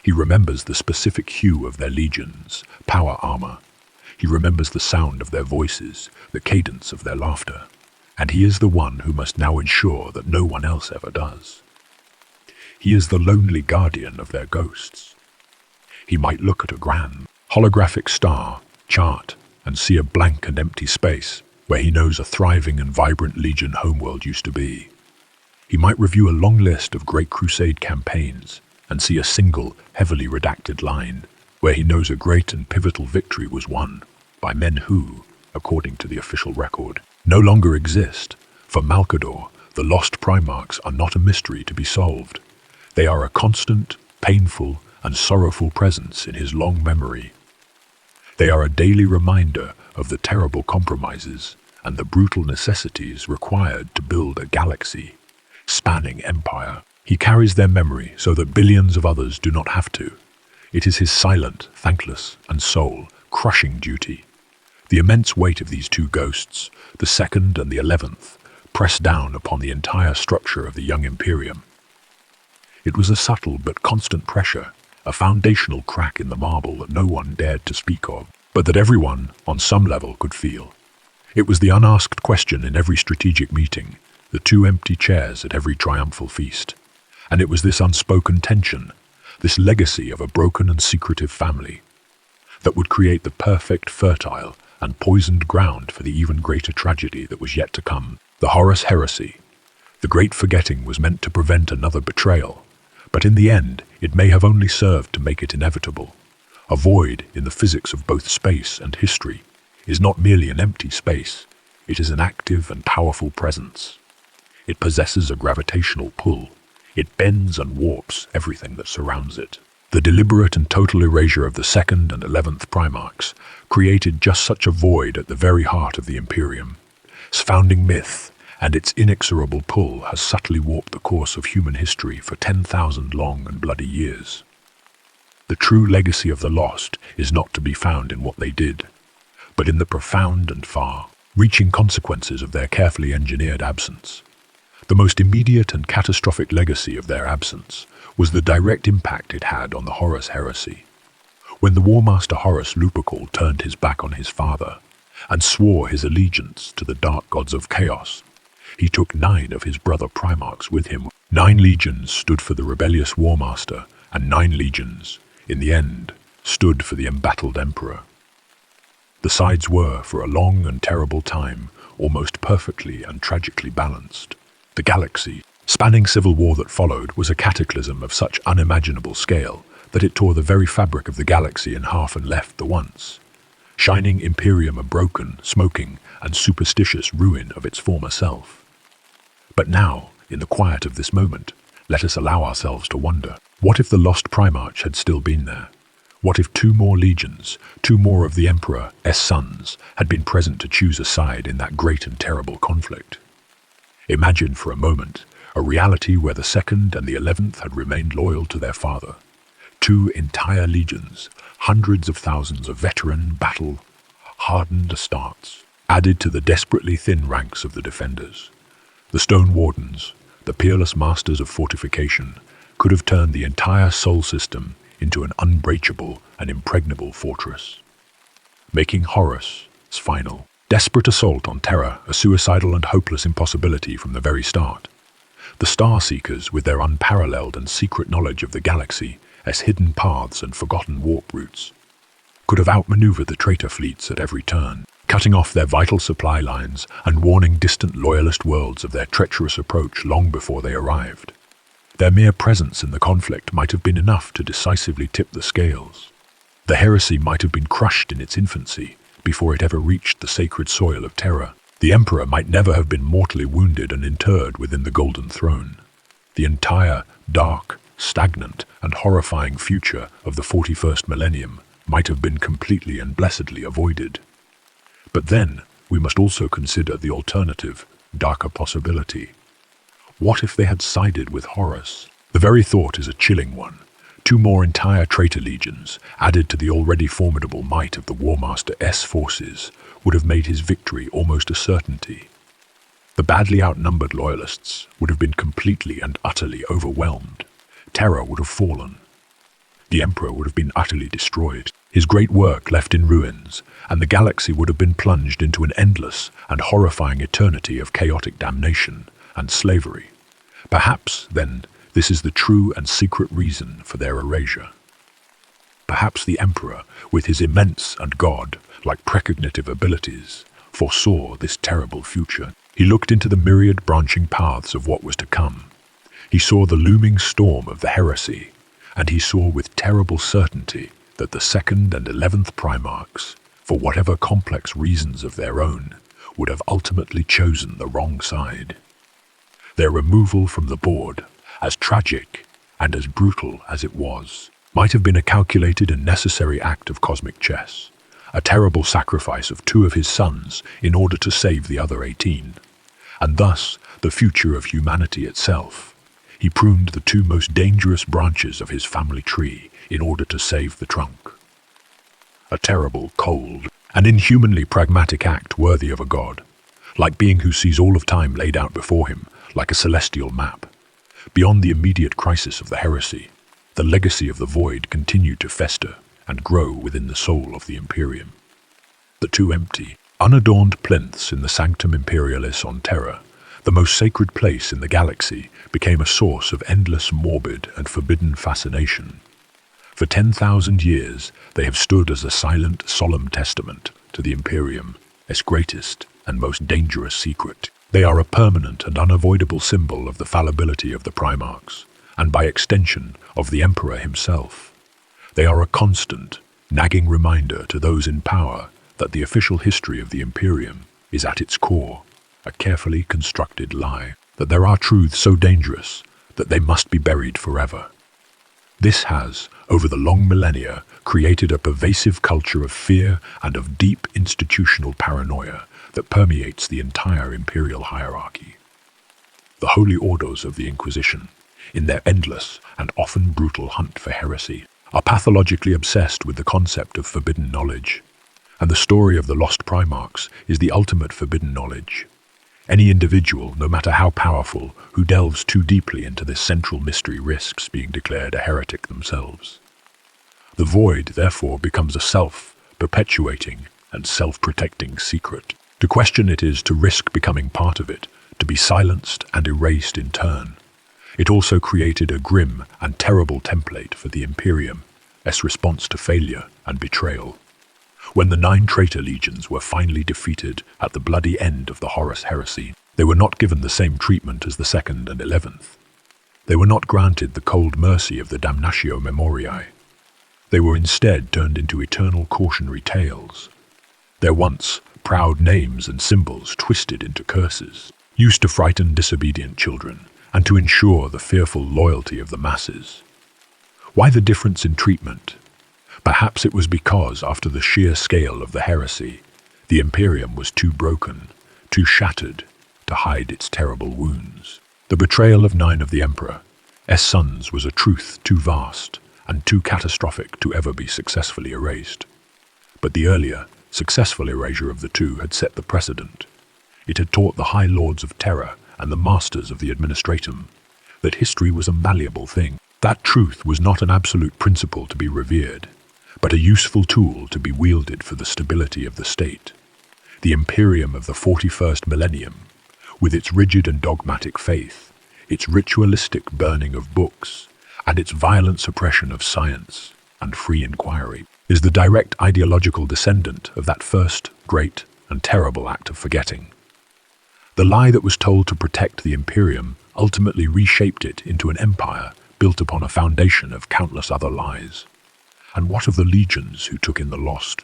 He remembers the specific hue of their legions, power armor. He remembers the sound of their voices, the cadence of their laughter. And he is the one who must now ensure that no one else ever does. He is the lonely guardian of their ghosts. He might look at a grand, holographic star, chart, and see a blank and empty space where he knows a thriving and vibrant Legion homeworld used to be. He might review a long list of Great Crusade campaigns and see a single, heavily redacted line where he knows a great and pivotal victory was won by men who, according to the official record, no longer exist. For Malcador, the Lost Primarchs are not a mystery to be solved. They are a constant, painful, and sorrowful presence in his long memory. They are a daily reminder of the terrible compromises and the brutal necessities required to build a galaxy-spanning empire. He carries their memory so that billions of others do not have to. It is his silent, thankless, and soul-crushing duty. The immense weight of these 2 ghosts, the 2nd and the 11th, pressed down upon the entire structure of the young Imperium. It was a subtle but constant pressure, a foundational crack in the marble that no one dared to speak of, but that everyone, on some level, could feel. It was the unasked question in every strategic meeting, the 2 empty chairs at every triumphal feast. And it was this unspoken tension, this legacy of a broken and secretive family, that would create the perfect, fertile, and poisoned ground for the even greater tragedy that was yet to come. The Horus Heresy, The great forgetting was meant to prevent another betrayal, but in the end, it may have only served to make it inevitable. A void in the physics of both space and history is not merely an empty space, it is an active and powerful presence. It possesses a gravitational pull. It bends and warps everything that surrounds it. The deliberate and total erasure of the 2nd and 11th Primarchs created just such a void at the very heart of the Imperium. Its founding myth and its inexorable pull has subtly warped the course of human history for 10,000 long and bloody years. The true legacy of the Lost is not to be found in what they did, but in the profound and far-reaching consequences of their carefully engineered absence. The most immediate and catastrophic legacy of their absence was the direct impact it had on the Horus heresy. When the Warmaster Horus Lupercal turned his back on his father and swore his allegiance to the dark gods of chaos, he took 9 of his brother Primarchs with him. 9 legions stood for the rebellious Warmaster, and 9 legions, in the end, stood for the embattled Emperor. The sides were, for a long and terrible time, almost perfectly and tragically balanced. The galaxy, spanning civil war that followed, was a cataclysm of such unimaginable scale that it tore the very fabric of the galaxy in half and left the once shining Imperium a broken, smoking, and superstitious ruin of its former self. But now, in the quiet of this moment, let us allow ourselves to wonder, what if the Lost Primarch had still been there? What if 2 more legions, 2 more of the Emperor's sons, had been present to choose a side in that great and terrible conflict? Imagine for a moment a reality where the 2nd and the 11th had remained loyal to their father. 2 entire legions, hundreds of thousands of veteran, battle-hardened astartes, added to the desperately thin ranks of the defenders. The Stone Wardens, the peerless masters of fortification, could have turned the entire Sol system into an unbreachable and impregnable fortress, making Horus' final, desperate assault on Terra a suicidal and hopeless impossibility from the very start. The Star Seekers, with their unparalleled and secret knowledge of the galaxy as hidden paths and forgotten warp routes, could have outmaneuvered the traitor fleets at every turn, cutting off their vital supply lines and warning distant loyalist worlds of their treacherous approach long before they arrived. Their mere presence in the conflict might have been enough to decisively tip the scales. The heresy might have been crushed in its infancy before it ever reached the sacred soil of Terra. The Emperor might never have been mortally wounded and interred within the Golden Throne. The entire, dark, stagnant, and horrifying future of the 41st millennium might have been completely and blessedly avoided. But then, we must also consider the alternative, darker possibility. What if they had sided with Horus? The very thought is a chilling one. 2 more entire traitor legions, added to the already formidable might of the Warmaster's forces, would have made his victory almost a certainty. The badly outnumbered loyalists would have been completely and utterly overwhelmed. Terra would have fallen. The Emperor would have been utterly destroyed, his great work left in ruins, and the galaxy would have been plunged into an endless and horrifying eternity of chaotic damnation and slavery. Perhaps, then, this is the true and secret reason for their erasure. Perhaps the Emperor, with his immense and god-like precognitive abilities, foresaw this terrible future. He looked into the myriad branching paths of what was to come. He saw the looming storm of the heresy, and he saw with terrible certainty that the 2nd and 11th Primarchs, for whatever complex reasons of their own, would have ultimately chosen the wrong side. Their removal from the board, as tragic and as brutal as it was, might have been a calculated and necessary act of cosmic chess, a terrible sacrifice of 2 of his sons in order to save the other 18, and thus the future of humanity itself. He pruned the 2 most dangerous branches of his family tree in order to save the trunk. A terrible, cold, and inhumanly pragmatic act worthy of a god, like being who sees all of time laid out before him like a celestial map. Beyond the immediate crisis of the heresy, the legacy of the void continued to fester and grow within the soul of the Imperium. The 2 empty, unadorned plinths in the Sanctum Imperialis on Terra, the most sacred place in the galaxy, became a source of endless morbid and forbidden fascination. For 10,000 years, they have stood as a silent, solemn testament to the Imperium's greatest and most dangerous secret. They are a permanent and unavoidable symbol of the fallibility of the Primarchs, and by extension, of the Emperor himself. They are a constant, nagging reminder to those in power that the official history of the Imperium is at its core a carefully constructed lie, that there are truths so dangerous that they must be buried forever. This has, over the long millennia, created a pervasive culture of fear and of deep institutional paranoia that permeates the entire imperial hierarchy. The holy orders of the Inquisition, in their endless and often brutal hunt for heresy, are pathologically obsessed with the concept of forbidden knowledge. And the story of the Lost Primarchs is the ultimate forbidden knowledge. Any individual, no matter how powerful, who delves too deeply into this central mystery risks being declared a heretic themselves. The void, therefore, becomes a self-perpetuating and self-protecting secret. To question it is to risk becoming part of it, to be silenced and erased in turn. It also created a grim and terrible template for the Imperium as response to failure and betrayal. When the 9 traitor legions were finally defeated at the bloody end of the Horus heresy, they were not given the same treatment as the 2nd and 11th. They were not granted the cold mercy of the Damnatio Memoriae. They were instead turned into eternal cautionary tales. Their once proud names and symbols twisted into curses, used to frighten disobedient children and to ensure the fearful loyalty of the masses. Why the difference in treatment? Perhaps it was because, after the sheer scale of the heresy, the Imperium was too broken, too shattered, to hide its terrible wounds. The betrayal of 9 of the Emperor's sons was a truth too vast and too catastrophic to ever be successfully erased. But the earlier, successful erasure of the 2 had set the precedent. It had taught the High Lords of Terror and the Masters of the Administratum that history was a malleable thing. That truth was not an absolute principle to be revered, but a useful tool to be wielded for the stability of the state. The Imperium of the 41st millennium, with its rigid and dogmatic faith, its ritualistic burning of books, and its violent suppression of science and free inquiry, is the direct ideological descendant of that first great and terrible act of forgetting. The lie that was told to protect the Imperium ultimately reshaped it into an empire built upon a foundation of countless other lies. And what of the legions who took in the lost?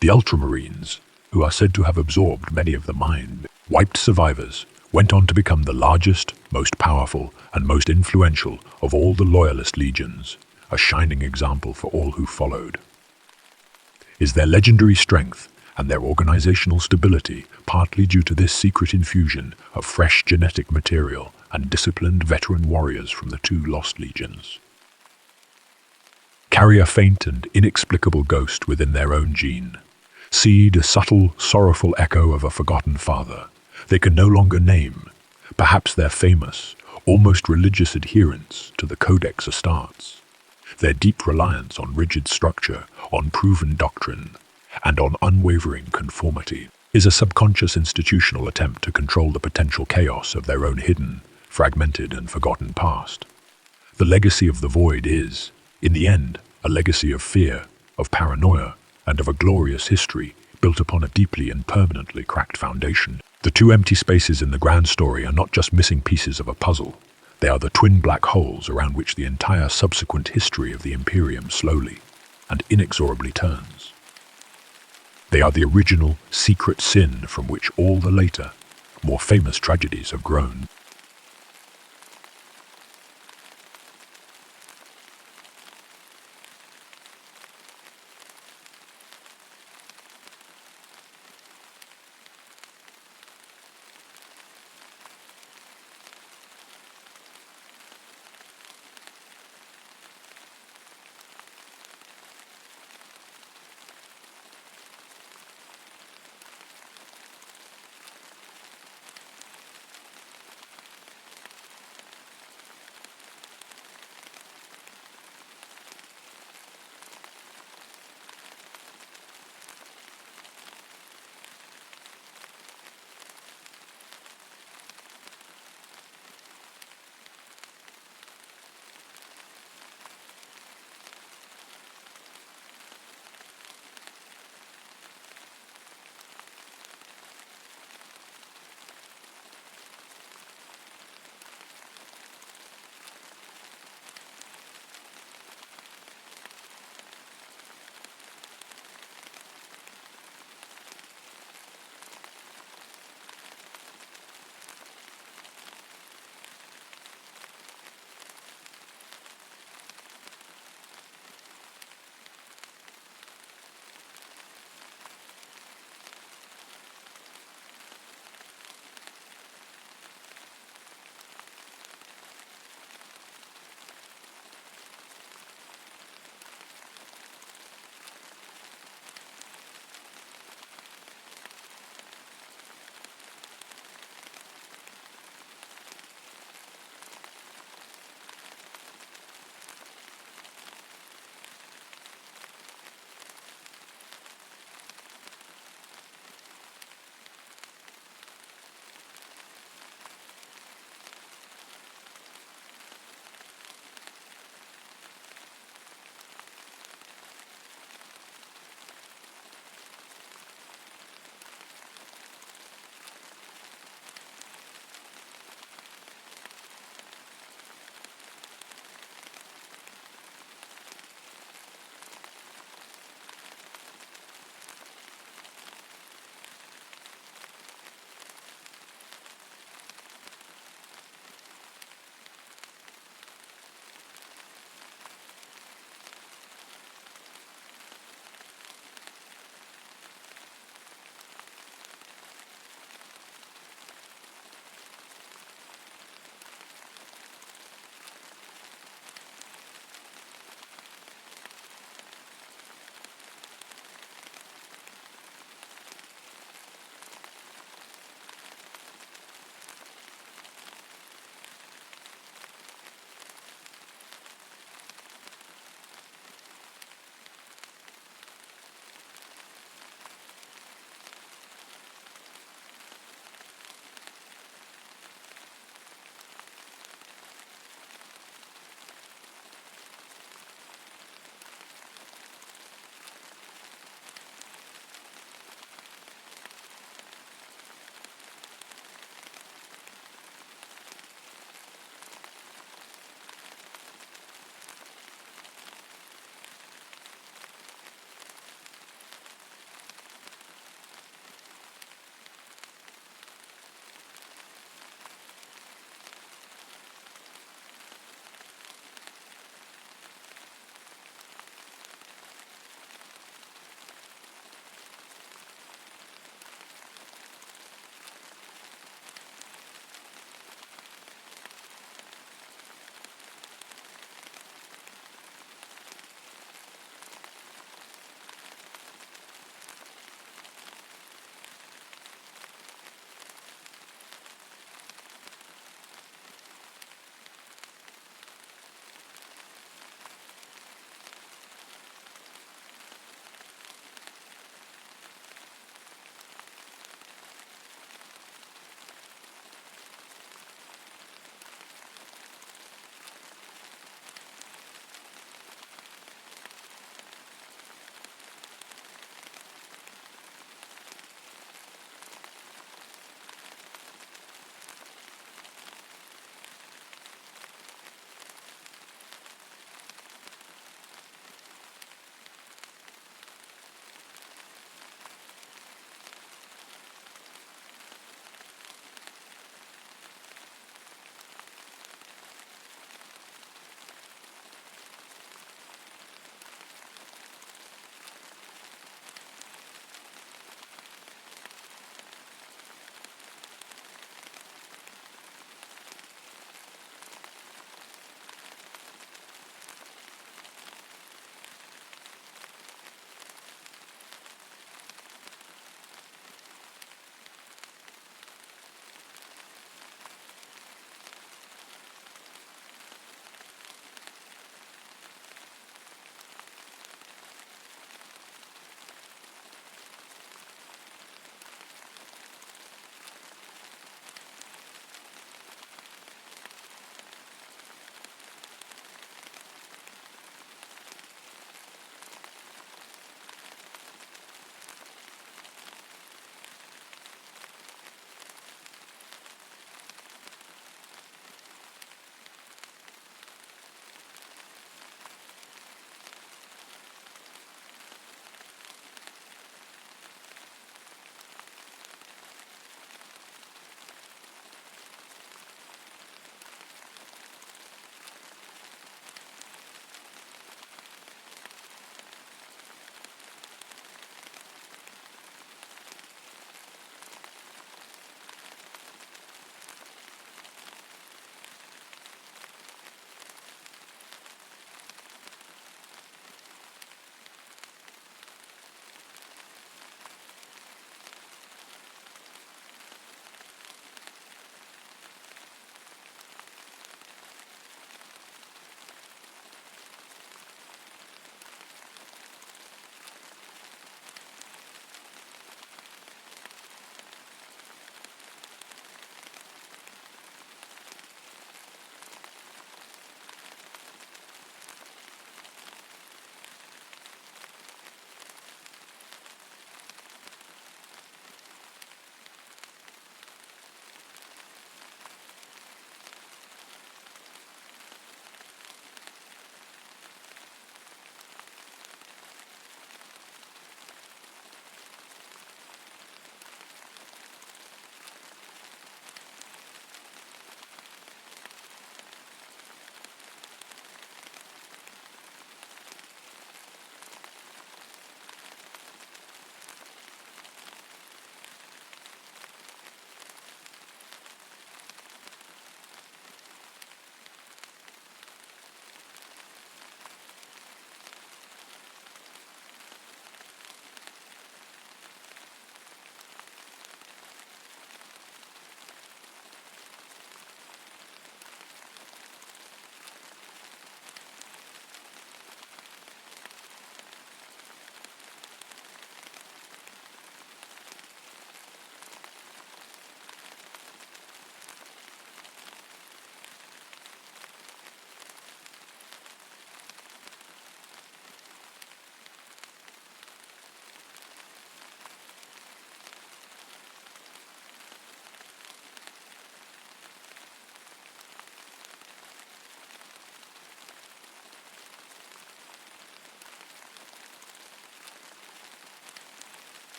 The Ultramarines, who are said to have absorbed many of the mind-wiped survivors, went on to become the largest, most powerful, and most influential of all the Loyalist legions, a shining example for all who followed. Is their legendary strength and their organizational stability partly due to this secret infusion of fresh genetic material and disciplined veteran warriors from the 2 lost legions? Carry a faint and inexplicable ghost within their own gene. Seed a subtle, sorrowful echo of a forgotten father. They can no longer name, perhaps their famous, almost religious adherence to the Codex Astartes. Their deep reliance on rigid structure, on proven doctrine, and on unwavering conformity is a subconscious institutional attempt to control the potential chaos of their own hidden, fragmented and forgotten past. The legacy of the Void is, in the end, a legacy of fear, of paranoia, and of a glorious history built upon a deeply and permanently cracked foundation. The 2 empty spaces in the grand story are not just missing pieces of a puzzle. They are the twin black holes around which the entire subsequent history of the Imperium slowly and inexorably turns. They are the original secret sin from which all the later, more famous tragedies have grown.